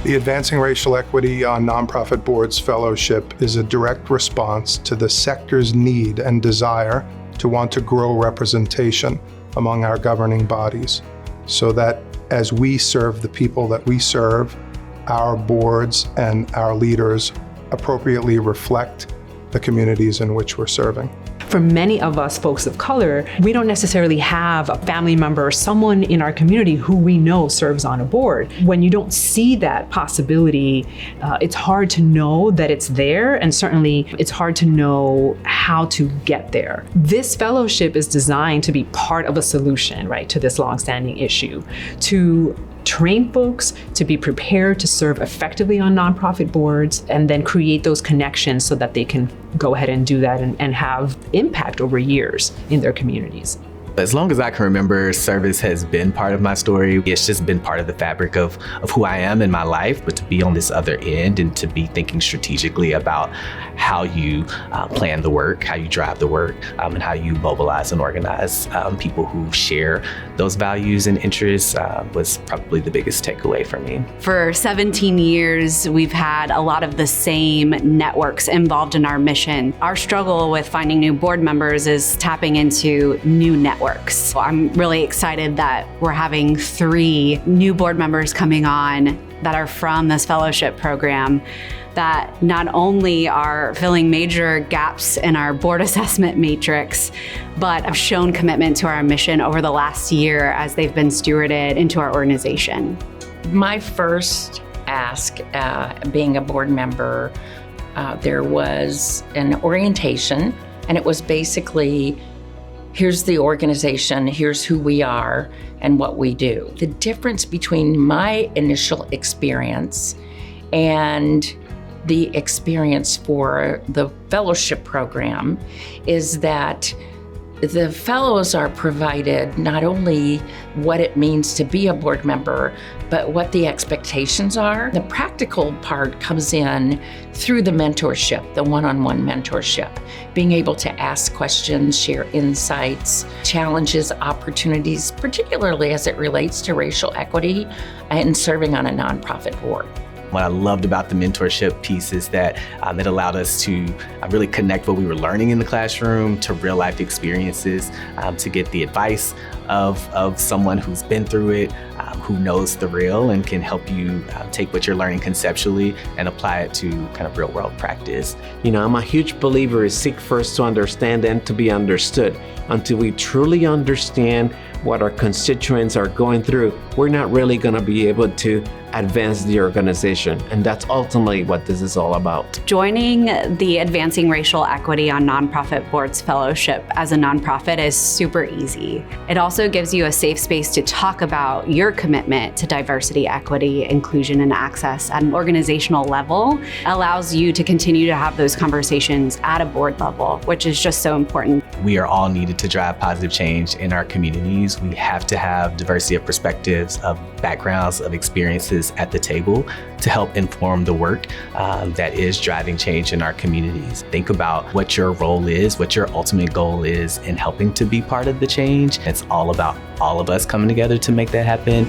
The Advancing Racial Equity on Nonprofit Boards Fellowship is a direct response to the sector's need and desire to want to grow representation among our governing bodies, so that as we serve the people that we serve, our boards and our leaders appropriately reflect the communities in which we're serving. For many of us folks of color, we don't necessarily have a family member or someone in our community who we know serves on a board. When you don't see that possibility, it's hard to know that it's there, and certainly it's hard to know how to get there. This fellowship is designed to be part of a solution, right, to this longstanding issue, to train folks to be prepared to serve effectively on nonprofit boards, and then create those connections so that they can go ahead and do that and have impact over years in their communities. As long as I can remember, service has been part of my story. It's just been part of the fabric of who I am in my life. But to be on this other end and to be thinking strategically about how you plan the work, how you drive the work, and how you mobilize and organize people who share those values and interests was probably the biggest takeaway for me. For 17 years, we've had a lot of the same networks involved in our mission. Our struggle with finding new board members is tapping into new networks. So I'm really excited that we're having 3 new board members coming on that are from this fellowship program that not only are filling major gaps in our board assessment matrix, but have shown commitment to our mission over the last year as they've been stewarded into our organization. My first ask, being a board member, there was an orientation, and it was basically, here's the organization, here's who we are and what we do. The difference between my initial experience and the experience for the fellowship program is that the fellows are provided not only what it means to be a board member, but what the expectations are. The practical part comes in through the mentorship, the one-on-one mentorship, being able to ask questions, share insights, challenges, opportunities, particularly as it relates to racial equity and serving on a nonprofit board. What I loved about the mentorship piece is that it allowed us to really connect what we were learning in the classroom to real life experiences, to get the advice of someone who's been through it, who knows the real and can help you take what you're learning conceptually and apply it to kind of real world practice. You know, I'm a huge believer in seek first to understand and to be understood. Until we truly understand what our constituents are going through, we're not really going to be able to advance the organization. And that's ultimately what this is all about. Joining the Advancing Racial Equity on Nonprofit Boards Fellowship as a nonprofit is super easy. It also gives you a safe space to talk about your commitment to diversity, equity, inclusion, and access at an organizational level. It allows you to continue to have those conversations at a board level, which is just so important. We are all needed to drive positive change in our communities. We have to have diversity of perspectives, of backgrounds, of experiences at the table to help inform the work that is driving change in our communities. Think about what your role is, what your ultimate goal is in helping to be part of the change. It's all about all of us coming together to make that happen.